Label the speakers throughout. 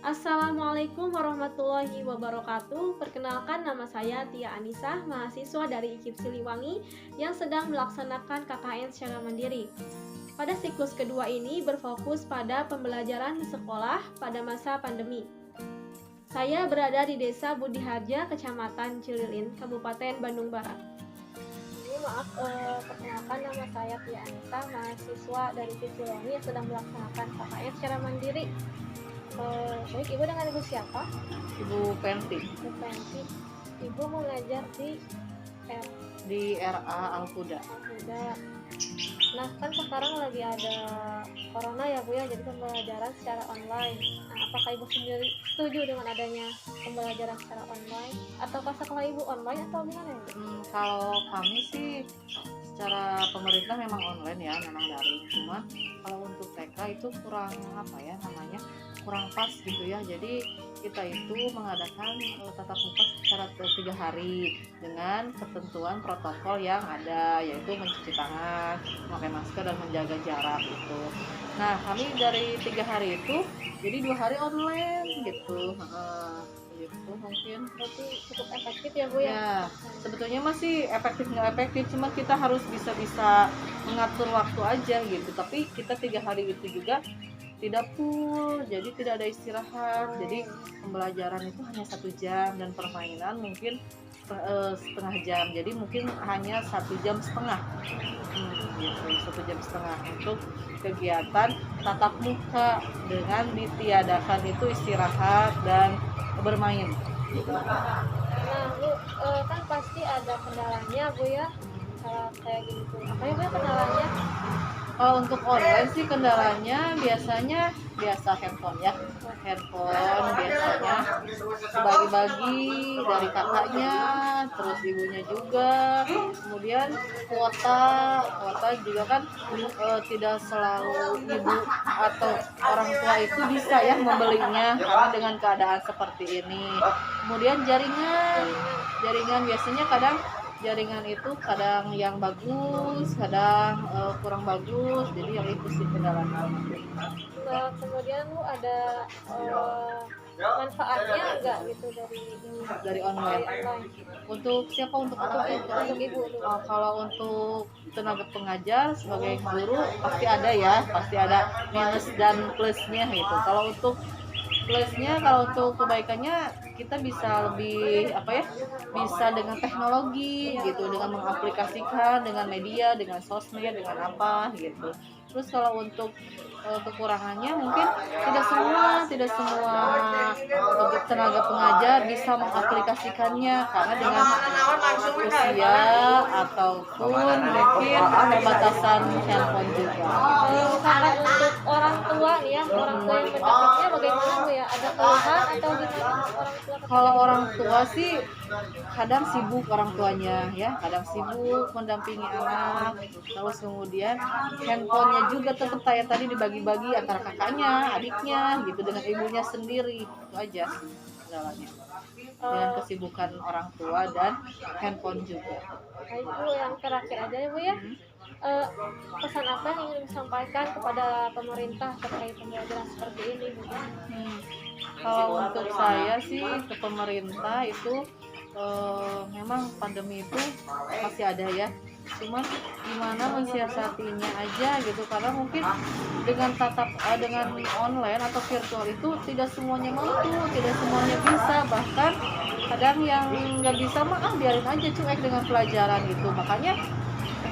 Speaker 1: Assalamualaikum warahmatullahi wabarakatuh. Perkenalkan, nama saya Tia Anissa, mahasiswa dari IKIP Siliwangi yang sedang melaksanakan KKN secara mandiri. Pada siklus kedua ini berfokus pada pembelajaran di sekolah pada masa pandemi. Saya berada di Desa Budiharja, Kecamatan Cililin, Kabupaten Bandung Barat. Perkenalkan, nama saya Tia Anissa, mahasiswa dari IKIP Siliwangi yang sedang melaksanakan KKN secara mandiri. Baik, Ibu dengan Ibu siapa?
Speaker 2: Ibu Penti.
Speaker 1: Ibu Penti. Ibu mengajar di
Speaker 2: RA Al-Huda.
Speaker 1: Nah, kan sekarang lagi ada corona ya Bu ya, jadi pembelajaran secara online. Nah, apakah Ibu sendiri setuju dengan adanya pembelajaran secara online? Ataukah sekolah Ibu online atau gimana ya Bu?
Speaker 2: Kalau kami sih secara pemerintah memang online ya, memang daring. Cuma kalau untuk TK itu kurang kurang pas gitu ya. Jadi kita itu mengadakan tatap muka secara 3 hari dengan ketentuan protokol yang ada, yaitu mencuci tangan, memakai masker dan menjaga jarak gitu. Nah, kami dari 3 hari itu jadi 2 hari online gitu. Gitu mungkin.
Speaker 1: Berarti cukup efektif ya Bu ya?
Speaker 2: Ya, sebetulnya masih efektif nggak efektif, cuma kita harus bisa mengatur waktu aja gitu. Tapi kita 3 hari itu juga tidak full, jadi tidak ada istirahat. Jadi pembelajaran itu hanya 1 jam dan permainan mungkin setengah jam. Jadi mungkin hanya 1,5 jam gitu, 1,5 jam untuk kegiatan tatap muka dengan ditiadakan itu istirahat dan bermain.
Speaker 1: Nah Bu, kan pasti ada kendalanya Bu ya, kayak gitu. Apa ya Bu ya kendalanya?
Speaker 2: Untuk online sih kendalanya biasa handphone ya. Handphone biasanya bagi-bagi dari kakaknya, terus ibunya juga. Kemudian kuota juga kan tidak selalu ibu atau orang tua itu bisa ya membelinya karena dengan keadaan seperti ini. Kemudian jaringan biasanya jaringan itu kadang yang bagus, kadang kurang bagus, jadi yang itu sih kendalanya.
Speaker 1: Nah, kemudian Bu ada manfaatnya enggak gitu
Speaker 2: dari online. Untuk siapa? Untuk apa?
Speaker 1: Untuk Ibu dulu.
Speaker 2: Kalau untuk tenaga pengajar sebagai guru pasti ada minus dan plusnya gitu. Kalau untuk plusnya, kalau untuk kebaikannya kita bisa lebih bisa dengan teknologi gitu, dengan mengaplikasikan dengan media, dengan sosmed, dengan apa gitu. Terus kalau untuk kekurangannya mungkin tidak semua untuk tenaga pengajar bisa mengaplikasikannya karena dengan usia ataupun mungkin pembatasan handphone juga.
Speaker 1: Kalau untuk orang tua nih ya, orang tua yang mendapatnya bagaimana Bu ya? Ada keluhan atau gimana orang tua?
Speaker 2: Kalau orang tua sih kadang sibuk orang tuanya ya, kadang sibuk mendampingi anak, terus kemudian handphonenya juga tetap kayak tadi dibagi-bagi antara kakaknya, adiknya gitu dengan ibunya sendiri, itu aja kendalanya. Dengan kesibukan orang tua dan handphone juga.
Speaker 1: Nah, itu yang terakhir aja ya Bu ya. Pesan apa yang ingin disampaikan kepada pemerintah terkait pembelajaran seperti ini Bu?
Speaker 2: Kalau untuk saya sih ke pemerintah itu memang pandemi itu masih ada ya, cuman gimana mensiasatinya aja gitu, karena mungkin dengan dengan online atau virtual itu tidak semuanya mampu, tidak semuanya bisa, bahkan kadang yang nggak bisa biarin aja cuek dengan pelajaran itu. Makanya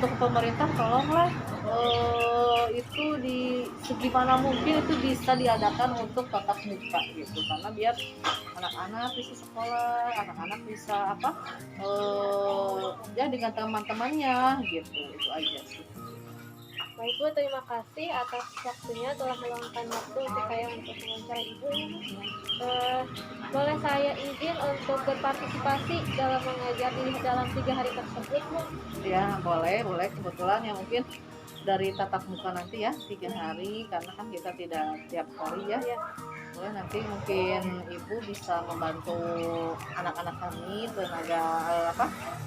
Speaker 2: untuk pemerintah tolonglah itu di segimana mungkin itu bisa diadakan untuk tatap muka gitu, karena biar anak-anak bisa sekolah, anak-anak bisa ya dengan teman-temannya gitu, itu aja sih.
Speaker 1: Baik Bu, terima kasih atas waktunya telah meluangkan waktu untuk saya untuk mewawancara Ibu ya. Boleh saya izin untuk berpartisipasi dalam mengajar di dalam 3 hari tersebut Bu?
Speaker 2: Ya boleh kebetulan ya, mungkin dari tatap muka nanti ya 3 hari, karena kan kita tidak tiap hari ya. Boleh nanti mungkin Ibu bisa membantu anak-anak kami, tenaga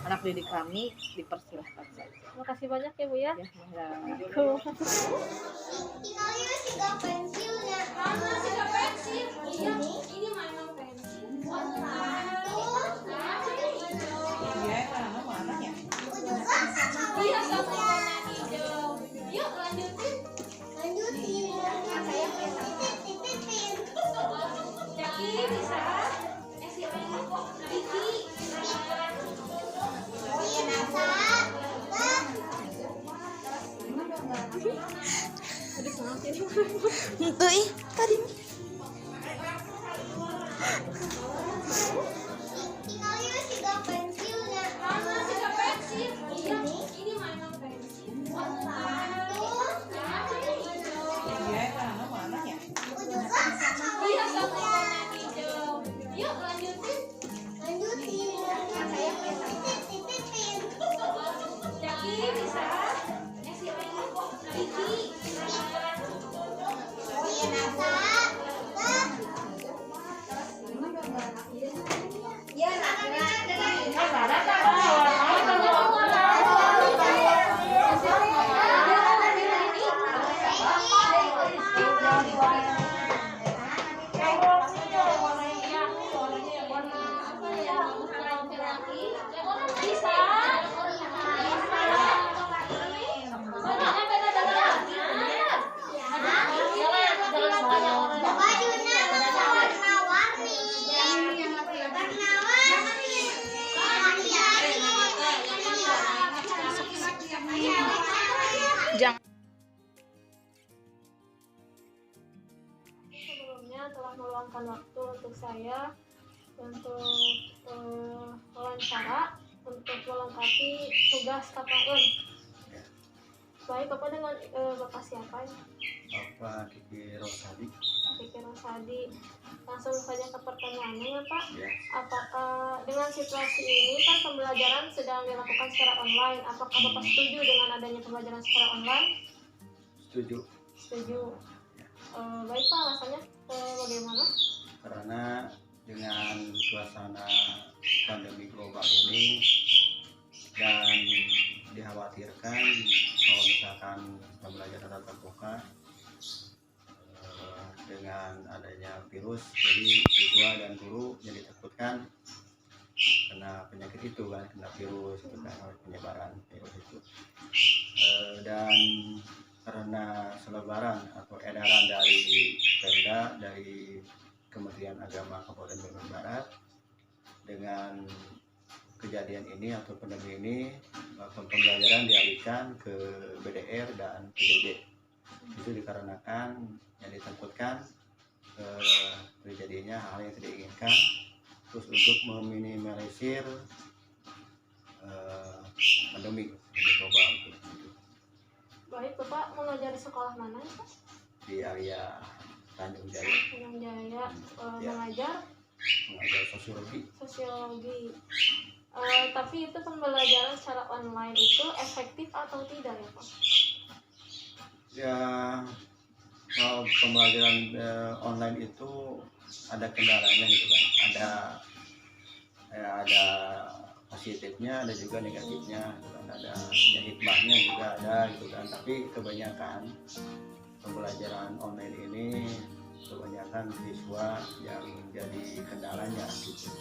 Speaker 2: anak didik kami, dipersilahkan saja.
Speaker 1: Terima kasih banyak ya Bu ya.
Speaker 2: Ya,
Speaker 3: Itu ih tadi. Jangan.
Speaker 1: Sebelumnya telah meluangkan waktu untuk saya untuk wawancara untuk melengkapi tugas KKN. Baik, Bapak dengan Bapak siapa ya?
Speaker 4: Bapak Kiki Rosadi.
Speaker 1: Kiki Rosadi. Langsung saja ke pertanyaannya ya Pak.
Speaker 4: Ya.
Speaker 1: Apakah dengan situasi ini kan pembelajaran sedang dilakukan secara online, apakah Bapak setuju dengan adanya pembelajaran secara online?
Speaker 4: Setuju.
Speaker 1: Setuju. Baik Pak, alasannya bagaimana?
Speaker 4: Karena dengan suasana pandemi global ini dan dikhawatirkan kalau misalkan pembelajaran tatap muka dengan adanya virus, jadi siswa dan guru jadi takutkan kena penyakit itu kan, kena virus itu kan, penyebaran virus itu. Dan karena selebaran atau edaran dari Pemda, dari Kementerian Agama Kabupaten Bandung Barat, dengan kejadian ini atau pandemi ini, pembelajaran dialihkan ke BDR dan PJJ. Itu dikarenakan yang ditakutkan terjadinya hal yang tidak diinginkan, terus untuk meminimalisir pandemi global.
Speaker 1: Baik, Bapak mengajar di sekolah mana ya Pak?
Speaker 4: Di area Tanjung Jaya.
Speaker 1: Tanjung Jaya.
Speaker 4: Ya.
Speaker 1: Mengajar
Speaker 4: Sosiologi.
Speaker 1: sosiologi. Tapi itu pembelajaran secara online itu efektif atau tidak ya Pak?
Speaker 4: Ya, kalau pembelajaran online itu ada kendalanya gitu kan, ada positifnya, ada juga negatifnya gitu kan, ada ya, hikmahnya juga ada gitu kan. Tapi kebanyakan pembelajaran online ini kebanyakan siswa yang jadi kendalanya gitu.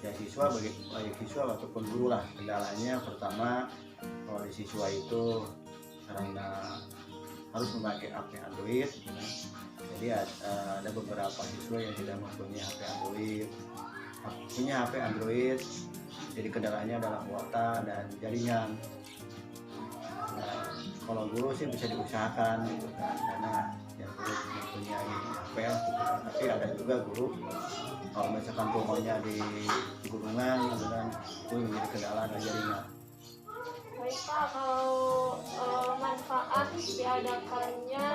Speaker 4: Ya siswa baik siswa ataupun guru lah, kendalanya pertama kalau di siswa itu karena harus memakai HP Android gitu kan. Jadi ada beberapa siswa yang tidak mempunyai HP Android, punya HP Android, jadi kendalanya adalah kuota dan jaringan. Nah, kalau guru sih bisa diusahakan gitu kan, karena yang guru mempunyai HP gitu kan. Tapi ada juga guru kalau misalkan rumahnya di gunungan gitu kan, itu menjadi kendala dan jaringan.
Speaker 1: Baik Pak, kalau manfaat diadakannya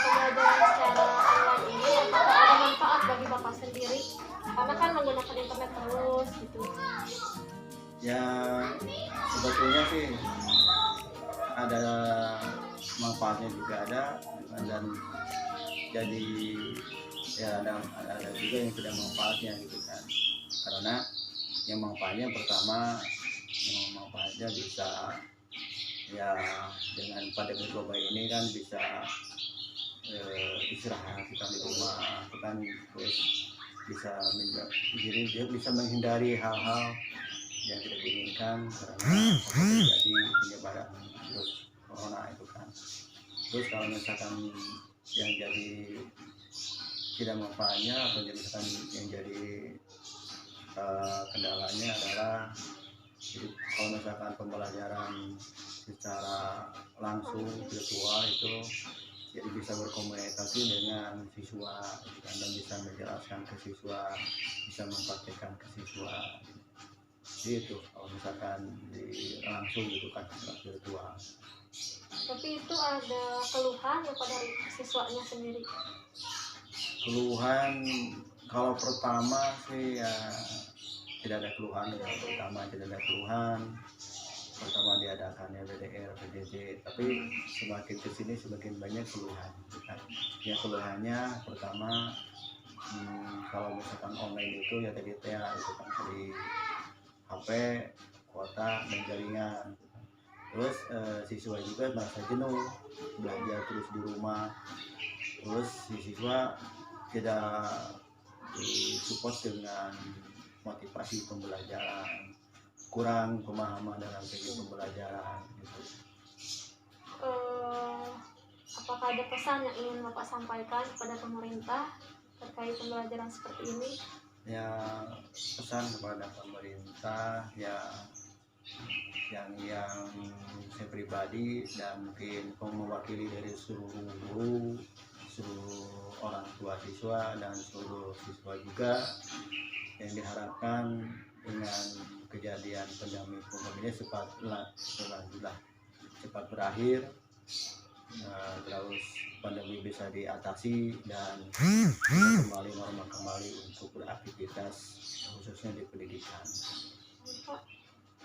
Speaker 1: pembelajaran secara online ini, apakah ada manfaat bagi Bapak sendiri? Karena kan menggunakan internet terus gitu.
Speaker 4: Ya sebetulnya sih ada manfaatnya juga ada, dan jadi ya ada juga yang tidak manfaatnya gitu kan. Karena yang manfaatnya pertama, yang manfaatnya bisa ya dengan pandemi global ini kan bisa istirahat kita di rumah itu kan, terus bisa menghindari hal-hal yang tidak diinginkan karena terjadi penyebaran virus corona itu kan. Terus kalau misalkan yang jadi tidak manfaatnya atau misalkan yang jadi kendalanya adalah kalau misalkan pembelajaran secara langsung virtual itu jadi bisa berkomunikasi dengan siswa gitu kan, dan bisa menjelaskan ke siswa, bisa mempraktekkan ke siswa. Jadi itu kalau misalkan di langsung gitu kan, virtual.
Speaker 1: Tapi itu ada keluhan ya pada siswanya sendiri?
Speaker 4: Keluhan kalau pertama sih ya tidak ada keluhan, kalau pertama tidak ada keluhan, pertama diadakannya BDR, PJJ, tapi semakin kesini semakin banyak keluhan gitu kan. Ya keluhannya pertama kalau misalkan online itu ya tadi ya itu kan dari HP, kuota dan jaringan. Terus siswa juga merasa jenuh belajar terus di rumah. Terus si siswa tidak disupport dengan motivasi pembelajaran, kurang pemahaman dalam segi pembelajaran gitu.
Speaker 1: Apakah ada pesan yang ingin Bapak sampaikan kepada pemerintah terkait pembelajaran seperti ini?
Speaker 4: Ya pesan kepada pemerintah ya yang saya pribadi dan mungkin mewakili dari seluruh guru, seluruh orang tua siswa dan seluruh siswa juga, yang diharapkan dengan kejadian pandemi ini cepat berakhir, terus pandemi bisa diatasi dan kembali normal kembali untuk beraktivitas khususnya di pendidikan.
Speaker 1: Pak,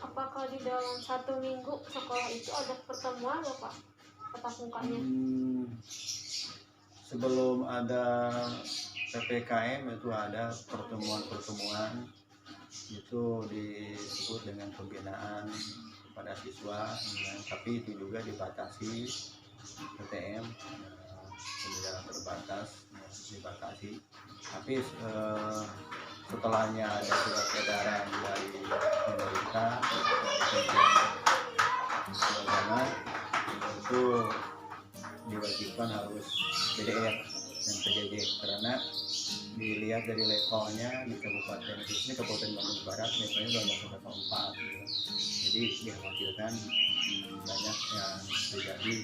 Speaker 1: apakah di dalam 1 minggu sekolah itu ada pertemuan ya Pak tatap mukanya?
Speaker 4: Sebelum ada PPKM itu ada pertemuan itu disebut dengan pembinaan kepada siswa, ya, tapi itu juga dibatasi PTM, pembinaan terbatas, dibatasi. Tapi setelahnya ada surat edaran dari pemerintah itu diwajibkan harus BDR dan PJJ, karena dilihat dari levelnya di kabupaten ini, Kabupaten Bandung Barat levelnya sudah masuk level 4 gitu. Jadi dikhawatirkan banyak yang terjadi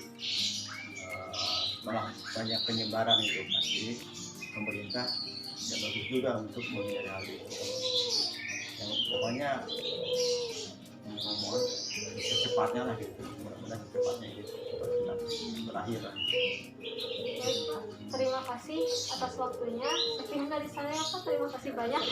Speaker 4: malah banyak penyebaran itu kan. Jadi pemerintah tidak bagus juga untuk menghindari hal itu. Yang pokoknya mohon secepatnya lah gitu, mudah-mudahan secepatnya itu cepat berakhir lah.
Speaker 1: Baik Pak, terima kasih atas waktunya. Sekian dari saya Pak, terima kasih banyak.